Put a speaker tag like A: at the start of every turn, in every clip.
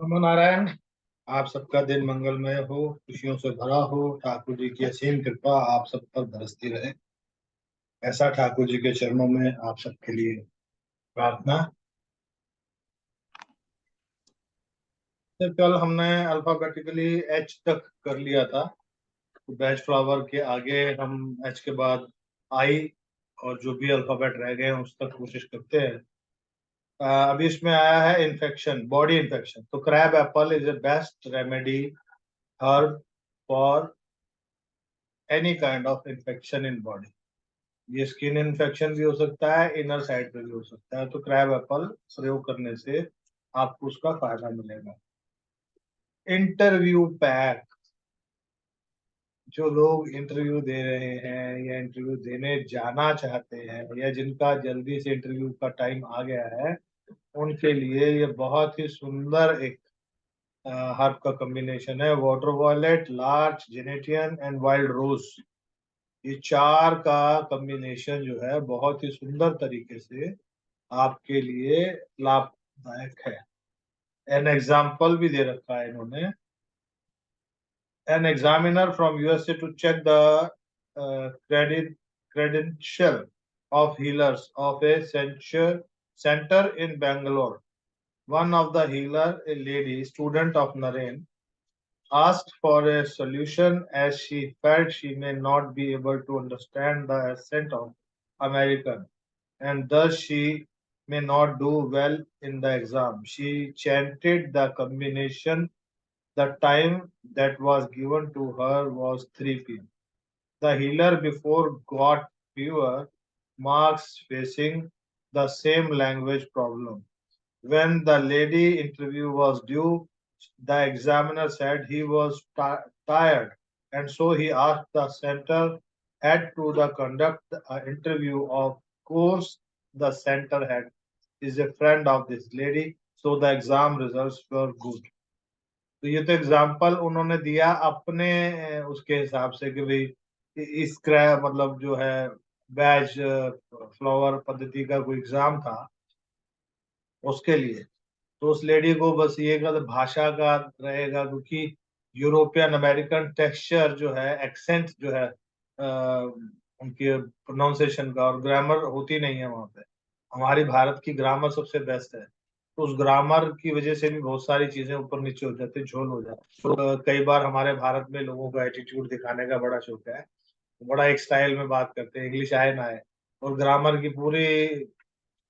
A: नमो नारायण। आप सबका दिन मंगलमय हो, खुशियों से भरा हो। ठाकुर जी की असीम कृपा आप सब पर बरसती रहे, ऐसा ठाकुर जी के चरणों में आप सबके लिए प्रार्थना। तो कल हमने अल्फाबेटिकली एच तक कर लिया था, तो बैच फ्लावर के आगे हम एच के बाद आई और जो भी अल्फाबेट रह गए हैं उस तक कोशिश करते हैं। अभी इसमें आया है इन्फेक्शन, बॉडी इन्फेक्शन। तो crab Apple is a best remedy herb for any kind of infection in body. ये स्किन इन्फेक्शन भी हो सकता है, इनर साइड पे भी हो सकता है। तो क्रैब एप्पल प्रयोग करने से आपको उसका फायदा मिलेगा। इंटरव्यू पैक, जो लोग इंटरव्यू दे रहे हैं या इंटरव्यू देने जाना चाहते हैं या जिनका जल्दी से इंटरव्यू का टाइम आ गया है, उनके लिए ये बहुत ही सुंदर एक हर्ब का कॉम्बिनेशन है। Water violet, larch, gentian and wild rose, ये चार का कॉम्बिनेशन जो है बहुत ही सुंदर तरीके से आपके लिए लाभदायक है। एन एग्जाम्पल भी दे रखा है इन्होंने। An examiner from USA to check the credential of healers of a center in Bangalore. One of the healer, a lady student of Naren, asked for a solution as she felt she may not be able to understand the accent of American, and thus she may not do well in the exam. She chanted the combination. The time that was given to her was 3 p.m. The healer before got fewer marks facing the same language problem. When the lady interview was due, the examiner said he was tired, and so he asked the center head to conduct an interview. Of course, the center head is a friend of this lady, so the exam results were good. तो ये तो example उन्होंने दिया अपने उसके हिसाब से कि भाई इस क्रय मतलब जो है बैच फ्लावर पद्धति का कोई एग्जाम था उसके लिए। तो उस लेडी को बस ये का भाषा का रहेगा, क्योंकि यूरोपियन अमेरिकन टेक्सचर जो है, एक्सेंट जो है उनके प्रोनाउंसिएशन का और ग्रामर होती नहीं है वहां पे। हमारी भारत की ग्रामर सबसे बेस्ट है, तो उस ग्रामर की वजह से भी बहुत सारी चीजें ऊपर नीचे हो जाती, झोल हो जाती। तो कई बार हमारे भारत में लोगों का एटीट्यूड दिखाने का बड़ा शौक है, बड़ा एक स्टाइल में बात करते हैं, इंग्लिश आए ना आए, और ग्रामर की पूरी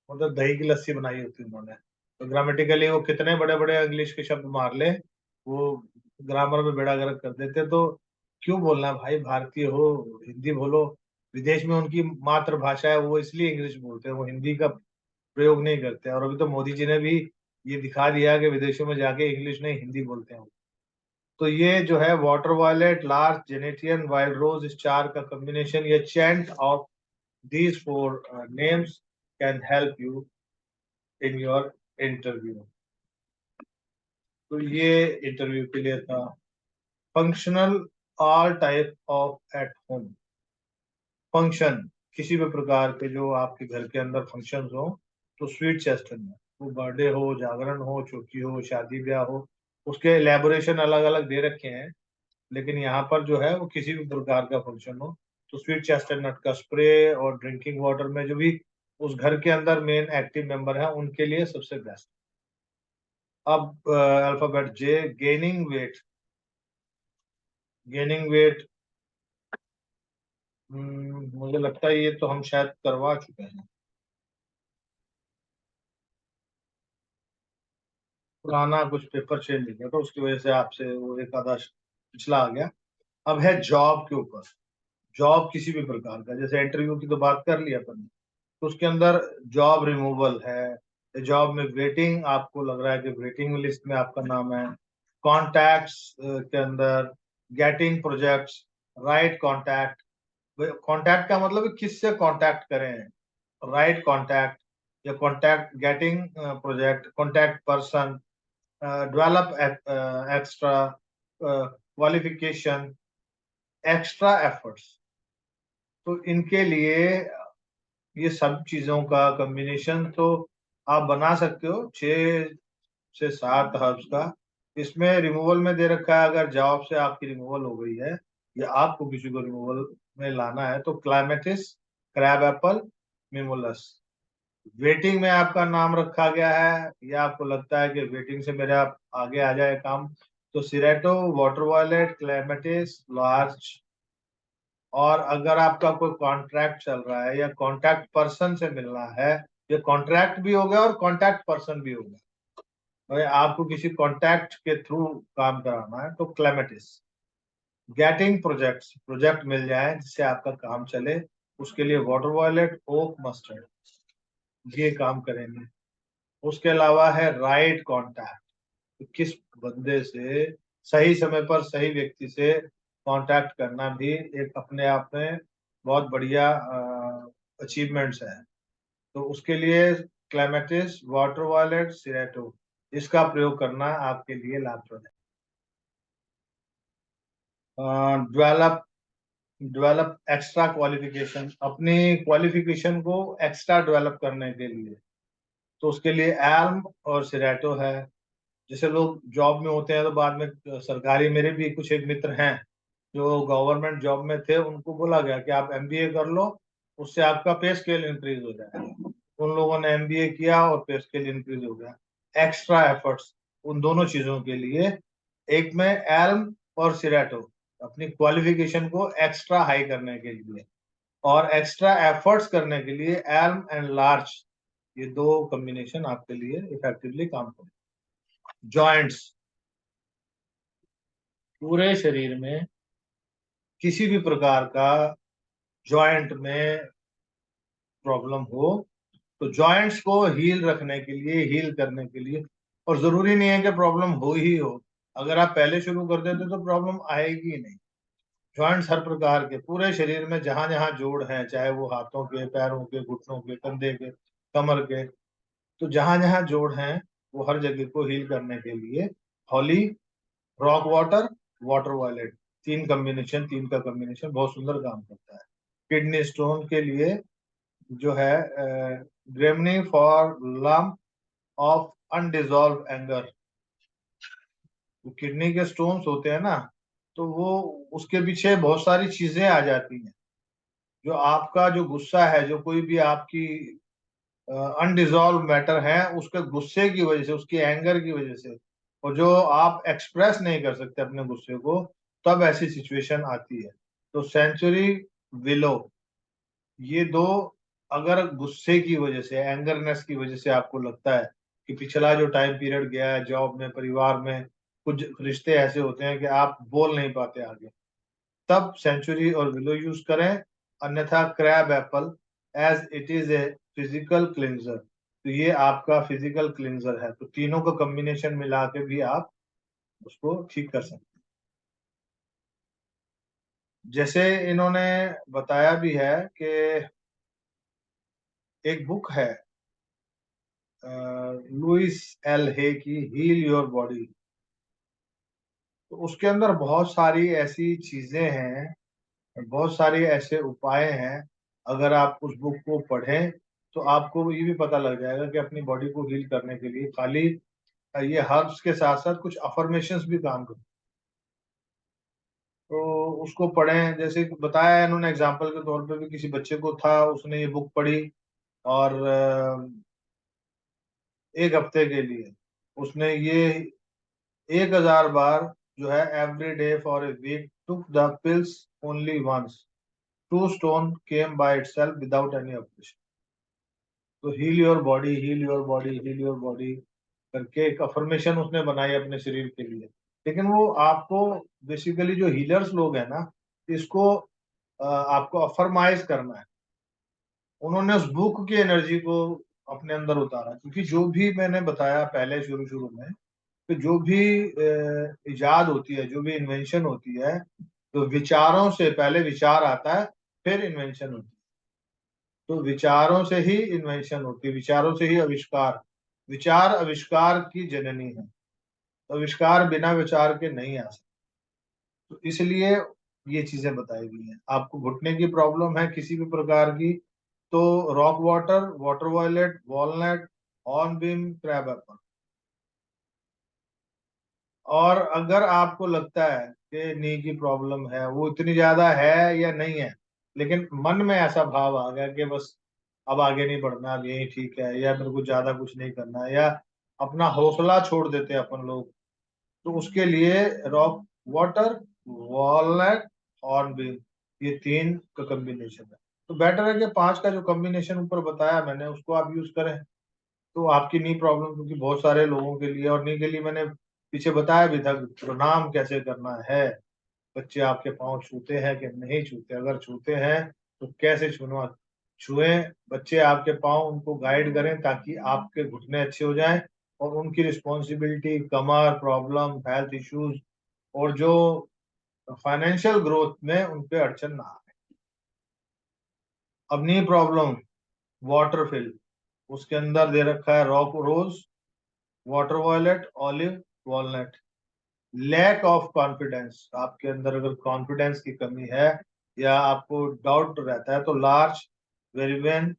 A: मतलब दही की लस्सी बनाई होती है उन्होंने। तो ग्रामेटिकली वो कितने बड़े बड़े इंग्लिश के शब्द मार ले, वो ग्रामर में बेड़ा गर्क कर देते। तो क्यों बोलना भाई, भारतीय हो हिंदी बोलो। विदेश में उनकी मातृभाषा है, वो इसलिए इंग्लिश बोलते हैं, वो हिंदी का प्रयोग नहीं करते। और अभी तो मोदी जी ने भी ये दिखा दिया कि विदेशों में जाके इंग्लिश नहीं हिंदी बोलते हैं। तो ये जो है वाटर वायलेट, लार्ज, जेनेटियन, वाइल्ड रोज, इस चार का कॉम्बिनेशन, ये chant of these four names can help you in your interview। तो ये इंटरव्यू के लिए था। Functional, all type of at home function, किसी भी प्रकार के जो आपके घर के अंदर फंक्शन हो, तो स्वीट चेस्टन में, वो बर्थडे हो, जागरण हो, चौकी हो, शादी ब्याह हो, उसके एलेबोरेशन अलग अलग दे रखे हैं। लेकिन यहाँ पर जो है वो किसी भी प्रकार का फंक्शन हो, तो स्वीट चेस्टनट का स्प्रे और ड्रिंकिंग वाटर में जो भी उस घर के अंदर मेन एक्टिव मेंबर है उनके लिए सबसे बेस्ट। अब अल्फाबेट जे, गेनिंग वेट। गेनिंग वेट, मुझे लगता है ये तो हम शायद करवा चुके हैं। पुराना कुछ पेपर चेंज हो गया तो उसकी वजह से आपसे वो एक आधा पिछला आ गया। अब है जॉब के ऊपर। जॉब किसी भी प्रकार का, जैसे इंटरव्यू की तो बात कर लिया अपन, तो उसके अंदर जॉब रिमूवल है, जॉब में वेटिंग, आपको लग रहा है कि वेटिंग लिस्ट में आपका नाम है। कॉन्टैक्ट्स के अंदर getting projects, right contact. Contact का मतलब है किससे कॉन्टैक्ट करें, राइट कॉन्टैक्ट या contact getting project, contact person, develop extra qualification, extra efforts. तो इनके लिए ये सब चीजों का कॉम्बिनेशन तो आप बना सकते हो, 6 से 7 हर्ब्स का। इसमें रिमूवल में दे रखा है, अगर जॉब से आपकी रिमूवल हो गई है या आपको किसी को रिमूवल में लाना है तो क्लाइमेटिस, क्रैब एप्पल, मिमोलस। वेटिंग में आपका नाम रखा गया है या आपको लगता है कि वेटिंग से मेरे आप आगे आ जाए काम, तो सिरेटो, वाटर वायलेट, क्लेमेटिस, लार्च। और अगर आपका कोई कॉन्ट्रैक्ट चल रहा है या कॉन्टैक्ट पर्सन से मिलना है, ये कॉन्ट्रैक्ट भी हो गया और कॉन्टैक्ट पर्सन भी हो गया, और आपको किसी कॉन्टैक्ट के थ्रू काम कराना है तो क्लेमेटिस। गेटिंग प्रोजेक्ट्स, प्रोजेक्ट मिल जाए जिससे आपका काम चले, उसके लिए वाटर वायलेट, ओक, मस्टर्ड, ये काम करेंगे। उसके अलावा है राइट कांटेक्ट, किस बंदे से सही समय पर सही व्यक्ति से कांटेक्ट करना भी एक अपने आप में बहुत बढ़िया अचीवमेंट्स है। तो उसके लिए क्लेमेटिस, वाटर वायलेट, सिरेटो, इसका प्रयोग करना आपके लिए लाभप्रद है। डेवलप, डेवलप एक्स्ट्रा क्वालिफिकेशन, अपनी क्वालिफिकेशन को एक्स्ट्रा डेवलप करने के लिए, तो उसके लिए एल्म और सिरेटो है। जैसे लोग जॉब में होते हैं तो बाद में सरकारी, मेरे भी कुछ एक मित्र हैं जो गवर्नमेंट जॉब में थे, उनको बोला गया कि आप एमबीए कर लो, उससे आपका पे स्केल इंक्रीज हो जाएगा। उन लोगों ने एमबीए किया और पे स्केल इंक्रीज हो गया। एक्स्ट्रा एफर्ट्स उन दोनों चीजों के लिए, एक में एल्म और सिरेटो, अपनी क्वालिफिकेशन को एक्स्ट्रा हाई करने के लिए, और एक्स्ट्रा एफर्ट्स करने के लिए एल्म एंड लार्ज, ये दो कॉम्बिनेशन आपके लिए इफेक्टिवली काम करें। जॉइंट्स, पूरे शरीर में किसी भी प्रकार का जॉइंट में प्रॉब्लम हो तो जॉइंट्स को हील रखने के लिए, हील करने के लिए, और जरूरी नहीं है कि प्रॉब्लम हो ही हो, अगर आप पहले शुरू कर देते तो प्रॉब्लम आएगी ही नहीं। जॉइंट्स हर प्रकार के पूरे शरीर में जहां जहां जोड़ हैं, चाहे वो हाथों के, पैरों के, घुटनों के, कंधे के, कमर के, तो जहां जहां जोड़ हैं वो हर जगह को हील करने के लिए हॉली, रॉक वाटर, वाटर वायलेट, तीन का कॉम्बिनेशन बहुत सुंदर काम करता है। किडनी स्टोन के लिए जो है ग्रेमनी for lump of undissolve anger, जो किडनी के स्टोन्स होते हैं ना, तो वो उसके पीछे बहुत सारी चीजें आ जाती हैं। जो आपका जो गुस्सा है, जो कोई भी आपकी अनडिजॉल्व मैटर है, उसके गुस्से की वजह से, उसकी एंगर की वजह से, और जो आप एक्सप्रेस नहीं कर सकते अपने गुस्से को, तब ऐसी सिचुएशन आती है। तो सेंचुरी, विलो, ये दो, अगर गुस्से की वजह से, एंगरनेस की वजह से आपको लगता है कि पिछला जो टाइम पीरियड गया है जॉब में, परिवार में, कुछ रिश्ते ऐसे होते हैं कि आप बोल नहीं पाते आगे, तब सेंचुरी और विलो यूज करें। अन्यथा crab apple, as it is a physical cleanser, तो ये आपका फिजिकल क्लिंजर है, तो तीनों का कॉम्बिनेशन मिला के भी आप उसको ठीक कर सकते हैं। जैसे इन्होंने बताया भी है कि एक बुक है लुइस एल हे की, हील योर बॉडी, तो उसके अंदर बहुत सारी ऐसी चीजें हैं, बहुत सारे ऐसे उपाय हैं। अगर आप उस बुक को पढ़ें तो आपको ये भी पता लग जाएगा कि अपनी बॉडी को हील करने के लिए खाली ये हर्ब्स के साथ साथ कुछ अफर्मेशंस भी काम करते हैं। तो उसको पढ़ें, जैसे कि बताया है इन्होंने एग्जाम्पल के तौर पे भी, किसी बच्चे को था, उसने ये बुक पढ़ी और एक हफ्ते के लिए उसने ये 1000 बार जो है, every day for a week, took the pills only once, two stone came by itself without any operation. तो heal your body, heal your body, heal your body करके एक अफर्मेशन उसने बनाई अपने शरीर के लिए। लेकिन वो आपको, बेसिकली जो हीलर्स लोग हैं ना, इसको आपको अफर्माइज करना है। उन्होंने उस बुक की एनर्जी को अपने अंदर उतारा, क्योंकि जो भी मैंने बताया पहले शुरू शुरू में, तो जो भी इजाद होती है, जो भी इन्वेंशन होती है, तो विचारों से पहले विचार आता है, फिर इन्वेंशन होती है। तो विचारों से ही इन्वेंशन होती है, विचारों से ही आविष्कार, विचार आविष्कार की जननी है, तो आविष्कार बिना विचार के नहीं आ सकता। तो इसलिए ये चीजें बताई गई हैं। आपको घुटने की प्रॉब्लम है किसी भी प्रकार की, तो rock water, water violet, walnut, hornbeam, crab apple, और अगर आपको लगता है कि नी की प्रॉब्लम है, वो इतनी ज्यादा है या नहीं है, लेकिन मन में ऐसा भाव आ गया कि बस अब आगे नहीं बढ़ना, अब यही ठीक है, या मेरे को ज्यादा कुछ नहीं करना है, या अपना हौसला छोड़ देते हैं अपन लोग, तो उसके लिए रॉक वाटर, वॉलनट, हॉर्नबिल, ये तीन का कॉम्बिनेशन है। तो बेटर है कि पांच का जो कॉम्बिनेशन ऊपर बताया मैंने उसको आप यूज करें, तो आपकी नी प्रॉब्लम, क्योंकि बहुत सारे लोगों के लिए, और नी के लिए मैंने पीछे बताया भी था प्रणाम कैसे करना है। बच्चे आपके पाँव छूते हैं कि नहीं छूते, अगर छूते हैं तो कैसे छूना, छुए बच्चे आपके पाँव, उनको गाइड करें ताकि आपके घुटने अच्छे हो जाएं, और उनकी रिस्पॉन्सिबिलिटी, कमर प्रॉब्लम, हेल्थ इश्यूज और जो फाइनेंशियल ग्रोथ में उन पे अड़चन ना आए। अब नी प्रॉब्लम वाटर फिल, उसके अंदर दे रखा है rock rose, water violet, olive, walnut. Lack of confidence, आपके अंदर अगर कॉन्फिडेंस की कमी है या आपको डाउट रहता है, तो लार्ज, वेरिवेन,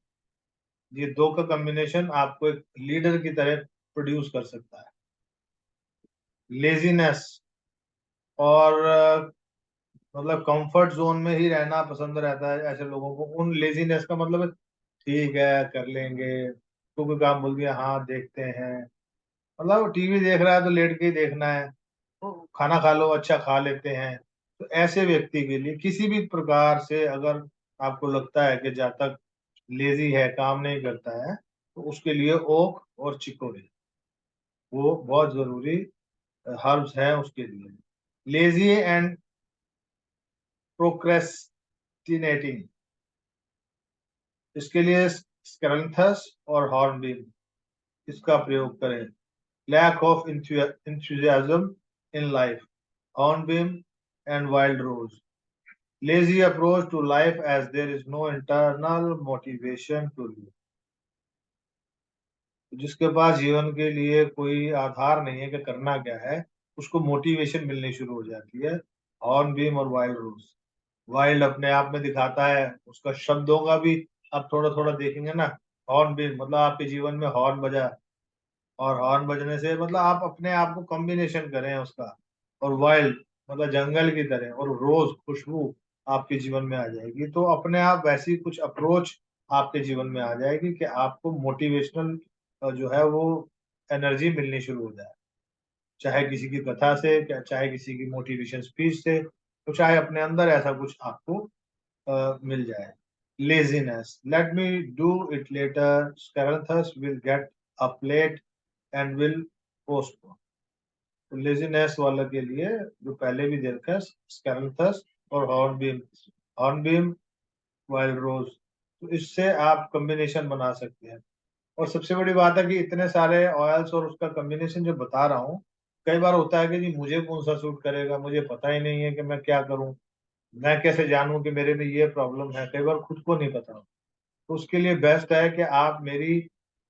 A: ये दो का कॉम्बिनेशन आपको एक लीडर की तरह प्रोड्यूस कर सकता है। लेजीनेस और मतलब कंफर्ट जोन में ही रहना पसंद रहता है ऐसे लोगों को, उन लेजीनेस का मतलब है, ठीक है कर लेंगे, तो कोई काम बोल दिया हाँ देखते हैं, मतलब टीवी देख रहा है तो लेट के ही देखना है, तो खाना खा लो, अच्छा खा लेते हैं। तो ऐसे व्यक्ति के लिए किसी भी प्रकार से अगर आपको लगता है कि जब तक लेजी है, काम नहीं करता है, तो उसके लिए ओक और चिकोरी, वो बहुत जरूरी हर्ब्स हैं उसके लिए। लेजी एंड प्रोक्रेस्टिनेटिंग, इसके लिए स्कैरंथस और हॉर्नबिल, इसका प्रयोग करें। Lack of enthusiasm in life, hornbeam and wild rose. Lazy approach to life as there is no internal motivation to live. जिसके पास जीवन के लिए कोई आधार नहीं है कि करना क्या है, उसको मोटिवेशन मिलनी शुरू हो जाती है। हॉर्नबीम और वाइल्ड रोज, वाइल्ड अपने आप में दिखाता है, उसका शब्दों का भी आप थोड़ा थोड़ा देखेंगे ना। हॉर्नबीम मतलब आपके जीवन में हॉर्न बजा, और हॉर्न बजने से मतलब आप अपने आप को कॉम्बिनेशन करें उसका, और वाइल्ड मतलब जंगल की तरह, और रोज खुशबू आपके जीवन में आ जाएगी, तो अपने आप वैसी कुछ अप्रोच आपके जीवन में आ जाएगी कि आपको मोटिवेशनल जो है वो एनर्जी मिलनी शुरू हो जाए, चाहे किसी की कथा से, चाहे किसी की मोटिवेशन स्पीच से, तो चाहे अपने अंदर ऐसा कुछ आपको मिल जाए। Laziness, let me do it later, scleranthus will get up late and will postpone. तो लेजीनेस वाला के लिए जो पहले भी दे रखा है, स्कैरंथस और हॉर्नबीम, हॉर्नबीम, वाइल्ड रोज, तो इससे आप कॉम्बिनेशन बना सकते हैं। और सबसे बड़ी बात है कि इतने सारे ऑयल्स और उसका कॉम्बिनेशन जो बता रहा हूँ, कई बार होता है कि जी मुझे कौन सा सूट करेगा, मुझे पता ही नहीं है कि मैं क्या करूं, मैं कैसे जानूं कि मेरे में ये प्रॉब्लम है, कई बार खुद को नहीं पता। तो उसके लिए बेस्ट है कि आप मेरी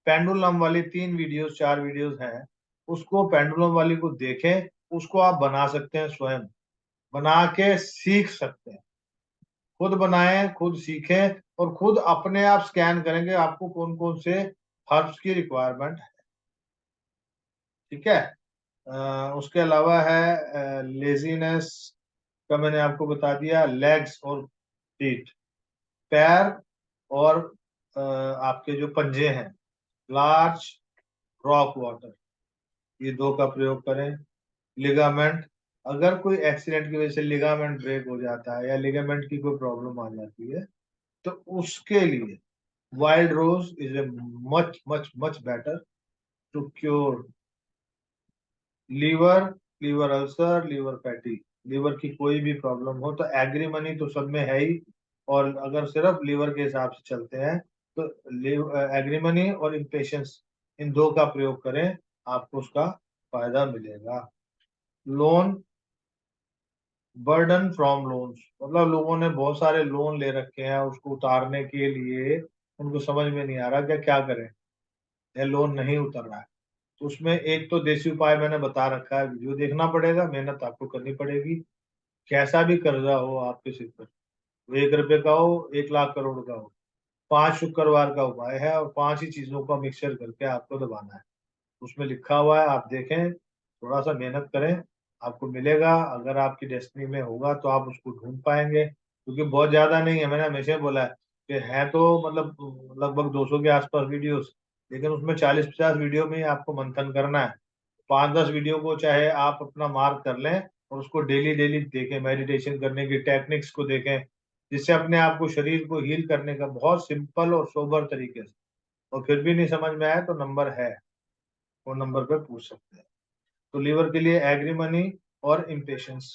A: पेंडुलम वाली 3 वीडियोस 4 वीडियोस हैं, उसको पेंडुलम वाली को देखें, उसको आप बना सकते हैं, स्वयं बना के सीख सकते हैं, खुद बनाएं, खुद सीखें, और खुद अपने आप स्कैन करेंगे आपको कौन कौन से हर्ब्स की रिक्वायरमेंट है। ठीक है। उसके अलावा है लेजीनेस का मैंने आपको बता दिया, लेग्स और फीट, पैर और आपके जो पंजे हैं, लार्ज, रॉक वाटर, ये दो का प्रयोग करें। लिगामेंट, अगर कोई एक्सीडेंट की वजह से लिगामेंट ब्रेक हो जाता है या लिगामेंट की कोई प्रॉब्लम आ जाती है, तो उसके लिए wild rose is a much much much better to cure liver, liver ulcer, liver fatty, liver की कोई भी प्रॉब्लम हो तो एग्री मनी तो सब में है ही, और अगर सिर्फ लीवर के हिसाब से चलते हैं तो एग्री मनी और इम्पेशंस, इन दो का प्रयोग करें, आपको उसका फायदा मिलेगा। लोन, बर्डन फ्रॉम लोन्स, मतलब लोगों ने बहुत सारे लोन ले रखे हैं, उसको उतारने के लिए उनको समझ में नहीं आ रहा क्या क्या करें, या लोन नहीं उतर रहा है, तो उसमें एक तो देसी उपाय मैंने बता रखा है, वीडियो देखना पड़ेगा, मेहनत आपको करनी पड़ेगी। कैसा भी कर्जा हो आपके सिर पर, वो 1 रुपए का हो, 1 लाख करोड़ का हो, 5 शुक्रवार का उपाय है, और 5 ही चीजों का मिक्सचर करके आपको दबाना है। उसमें लिखा हुआ है, आप देखें, थोड़ा सा मेहनत करें, आपको मिलेगा। अगर आपकी डेस्टिनी में होगा तो आप उसको ढूंढ पाएंगे, क्योंकि बहुत ज्यादा नहीं है। मैंने हमेशा बोला है कि है तो मतलब लगभग 200 के आसपास वीडियोस, लेकिन उसमें 40-50 वीडियो में ही आपको मंथन करना है। 5-10 वीडियो को चाहे आप अपना मार्क कर लें और उसको डेली डेली देखें, मेडिटेशन करने की टेक्निक्स को देखें, जिससे अपने आप को, शरीर को हील करने का बहुत सिंपल और सोबर तरीके से। और फिर भी नहीं समझ में आया तो नंबर है, फोन नंबर पे पूछ सकते हैं। तो लीवर के लिए एग्रीमनी और इम्पेशंस,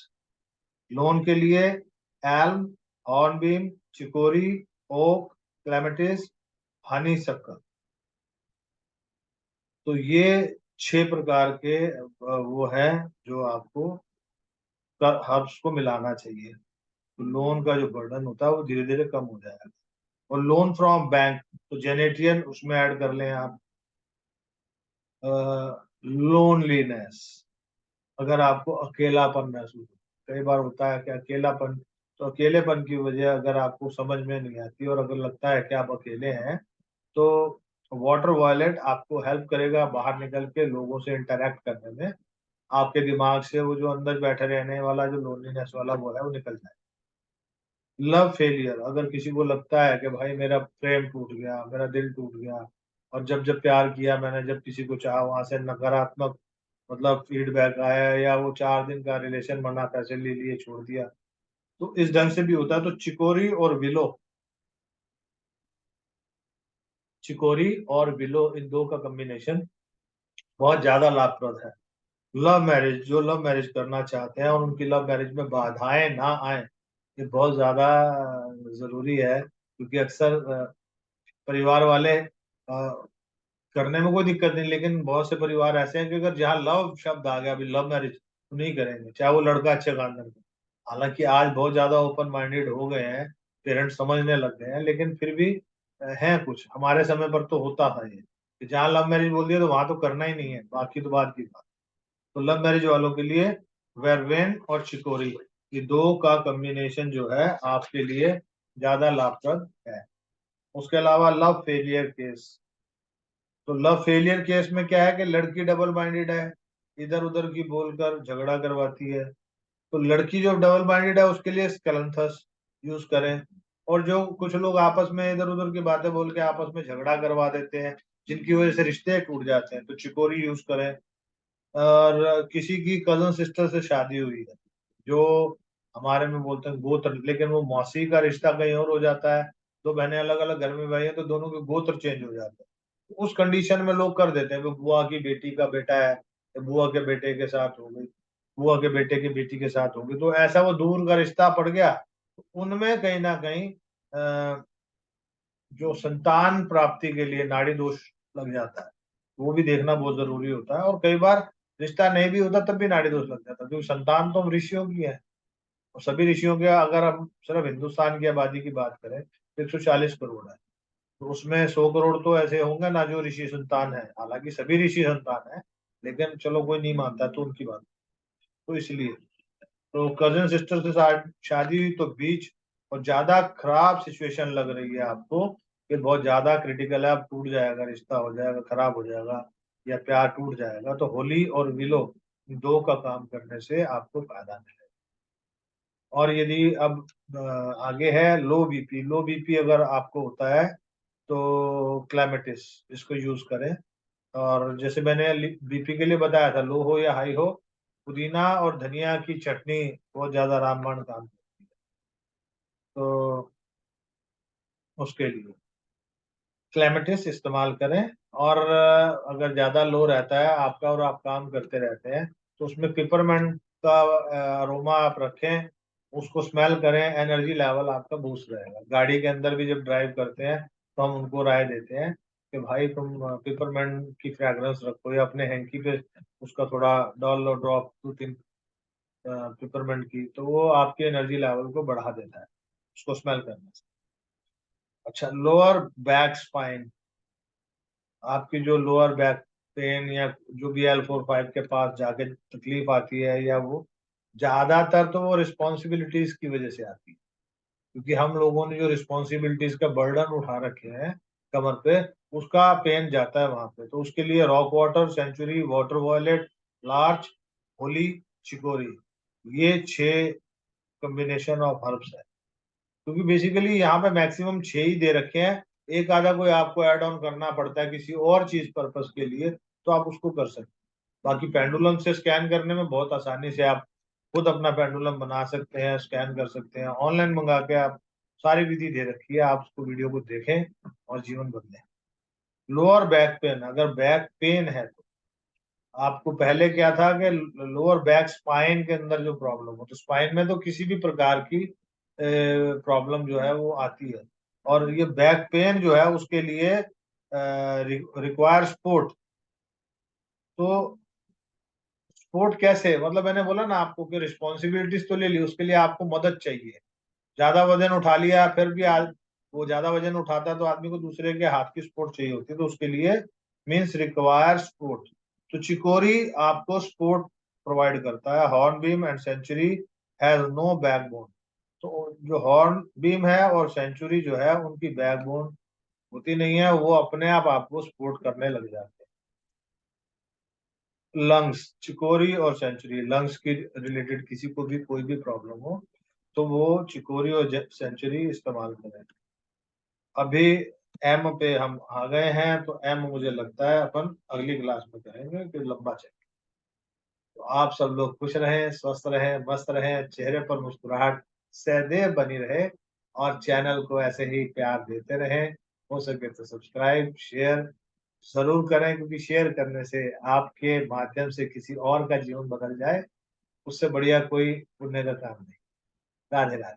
A: लोन के लिए elm, hornbeam, chicory, oak, clematis, honeysuckle. तो ये 6 प्रकार के वो हैं जो आपको हर्ब्स को मिलाना चाहिए। तो लोन का जो बर्डन होता है वो धीरे धीरे कम हो जाएगा। और लोन फ्रॉम बैंक, तो जेनेटियन उसमें ऐड कर लें आप। लोनलीनेस, अगर आपको अकेलापन महसूस हो, कई बार होता है कि अकेलापन, तो अकेलेपन की वजह अगर आपको समझ में नहीं आती और अगर लगता है कि आप अकेले हैं, तो वाटर वॉयलेट आपको हेल्प करेगा बाहर निकल के लोगों से इंटरेक्ट करने में। आपके दिमाग से वो जो अंदर बैठे रहने वाला जो लोनलीनेस वाला वो है वो निकल जाए। लव फेलियर, अगर किसी को लगता है कि भाई मेरा प्रेम टूट गया, मेरा दिल टूट गया, और जब जब प्यार किया मैंने, जब किसी को चाहा, वहां से नकारात्मक मतलब फीडबैक आया, या वो 4 दिन का रिलेशन बना, पैसे ले लिए, छोड़ दिया, तो इस ढंग से भी होता है। तो चिकोरी और विलो, इन दो का कॉम्बिनेशन बहुत ज्यादा लाभप्रद है। लव मैरिज, जो लव मैरिज करना चाहते हैं और उनकी लव मैरिज में बाधाएं ना आए, ये बहुत ज्यादा जरूरी है, क्योंकि अक्सर परिवार वाले करने में कोई दिक्कत नहीं, लेकिन बहुत से परिवार ऐसे हैं कि अगर जहाँ लव शब्द आ गया, अभी लव मैरिज तो नहीं करेंगे, चाहे वो लड़का अच्छे खानदान का। हालांकि आज बहुत ज्यादा ओपन माइंडेड हो गए हैं, पेरेंट्स समझने लग गए हैं, लेकिन फिर भी हैं कुछ। हमारे समय पर तो होता था ये कि जहाँ लव मैरिज बोल दिया तो वहां तो करना ही नहीं है, बाकी तो बात की बात। तो लव मैरिज वालों के लिए वेरवेन और चिकोरी, ये दो का कॉम्बिनेशन जो है आपके लिए ज्यादा लाभप्रद है। उसके अलावा लव फेलियर केस, तो लव फेलियर केस में क्या है कि लड़की डबल माइंडेड है, इधर उधर की बोलकर झगड़ा करवाती है। तो लड़की जो डबल माइंडेड है उसके लिए स्केलेंथस यूज करें। और जो कुछ लोग आपस में इधर उधर की बातें बोल के आपस में झगड़ा करवा देते हैं, जिनकी वजह से रिश्ते टूट जाते हैं, तो चिकोरी यूज करें। और किसी की कजन सिस्टर से शादी हुई है, जो हमारे में बोलते हैं गोत्र, लेकिन वो मौसी का रिश्ता कहीं और हो जाता है, दो बहनें अलग अलग घर में भाई हैं तो दोनों के गोत्र चेंज हो जाते हैं। उस कंडीशन में लोग कर देते हैं कि बुआ की बेटी का बेटा है, तो बुआ के बेटे के साथ हो गई, बुआ के बेटे की बेटी के साथ हो गई, तो ऐसा वो दूर का रिश्ता पड़ गया। तो उनमें कहीं ना कहीं जो संतान प्राप्ति के लिए नाड़ी दोष लग जाता है, वो भी देखना बहुत जरूरी होता है। और कई बार रिश्ता नहीं भी होता तब भी नाड़ी दोष लग जाता है, क्योंकि संतान तो हम ऋषियों की है। और सभी ऋषियों के, अगर हम सिर्फ हिंदुस्तान की आबादी की बात करें तो 140 करोड़ है। तो उसमें 100 करोड़ तो ऐसे होंगे ना जो ऋषि संतान है, हालांकि सभी ऋषि संतान है, लेकिन चलो कोई नहीं मानता तो उनकी बात। तो इसलिए तो कजिन सिस्टर से शादी हुई तो बीच, और ज्यादा खराब सिचुएशन लग रही है आपको कि बहुत ज्यादा क्रिटिकल है, अब टूट जाएगा, रिश्ता हो जाएगा, खराब हो जाएगा, या प्यार टूट जाएगा, तो होली और विलो, इन दो का काम करने से आपको फायदा मिलेगा। और यदि अब आगे है लो बीपी, लो बीपी अगर आपको होता है तो क्लैमेटिस, इसको यूज करें। और जैसे मैंने बीपी के लिए बताया था, लो हो या हाई हो, पुदीना और धनिया की चटनी बहुत ज्यादा रामबाण काम करती है। तो उसके लिए क्लेमेटिस इस्तेमाल करें। और अगर ज्यादा लो रहता है आपका और आप काम करते रहते हैं, तो उसमें पिपरमेंट का अरोमा आप रखें, उसको स्मेल करें, एनर्जी लेवल आपका बूस्ट रहेगा। गाड़ी के अंदर भी जब ड्राइव करते हैं तो हम उनको राय देते हैं कि भाई तुम पिपरमेंट की फ्रेग्रेंस रखो, या अपने हैंकी पे उसका थोड़ा डाल लो, ड्रॉप 2-3 पिपरमेंट की, तो वो आपके एनर्जी लेवल को बढ़ा देता है उसको स्मेल करने से। अच्छा, लोअर बैक स्पाइन, आपकी जो लोअर बैक पेन या जो भी L4-5 के पास जाके तकलीफ आती है, या वो ज्यादातर तो वो रिस्पॉन्सिबिलिटीज की वजह से आती है, क्योंकि हम लोगों ने जो रिस्पॉन्सिबिलिटीज का बर्डन उठा रखे हैं कमर पे, उसका पेन जाता है वहां पे। तो उसके लिए rock water, centaury, water violet larch, holly, chicory, ये 6 कॉम्बिनेशन ऑफ हर्ब्स है। क्योंकि बेसिकली यहाँ पे मैक्सिमम 6 ही दे रखे हैं, एक आधा कोई आपको ऐड ऑन करना पड़ता है किसी और चीज पर्पस के लिए, तो आप उसको कर सकते हैं। बाकी पेंडुलम से स्कैन करने में बहुत आसानी से आप खुद अपना पेंडुलम बना सकते हैं, स्कैन कर सकते हैं, ऑनलाइन मंगा के आप, सारी विधि दे रखी है, आप उसको वीडियो को देखें और जीवन बदलें। लोअर बैक पेन, अगर बैक पेन है तो आपको पहले क्या था कि लोअर बैक स्पाइन के अंदर जो प्रॉब्लम हो, तो स्पाइन में तो किसी भी प्रकार की प्रॉब्लम जो है वो आती है, और ये बैक पेन जो है उसके लिए रिक्वायर सपोर्ट। तो सपोर्ट कैसे, मतलब मैंने बोला ना आपको कि रिस्पॉन्सिबिलिटीज तो ले ली, उसके लिए आपको मदद चाहिए। ज्यादा वजन उठा लिया, फिर भी वो ज्यादा वजन उठाता है तो आदमी को दूसरे के हाथ की सपोर्ट चाहिए होती है, तो उसके लिए मीन्स रिक्वायर सपोर्ट। तो चिकोरी आपको सपोर्ट प्रोवाइड करता है। Hornbeam and centaury has no backbone. तो जो हॉर्न बीम है और सेंचुरी जो है उनकी बैकबोन होती नहीं है, वो अपने आप आपको सपोर्ट करने लग जाते हैं। लंग्स, चिकोरी और सेंचुरी, लंग्स की रिलेटेड किसी को भी कोई भी प्रॉब्लम हो तो वो चिकोरी और सेंचुरी इस्तेमाल करें। अभी एम पे हम आ गए हैं, तो एम मुझे लगता है अपन अगली क्लास में करेंगे कि लंबा चलें। तो आप सब लोग खुश रहें, स्वस्थ रहें, मस्त रहें, चेहरे पर मुस्कुराहट सदैव बनी रहे, और चैनल को ऐसे ही प्यार देते रहें। हो सके तो सब्सक्राइब शेयर जरूर करें, क्योंकि शेयर करने से आपके माध्यम से किसी और का जीवन बदल जाए, उससे बढ़िया कोई पुण्य का काम नहीं। राधे राधे।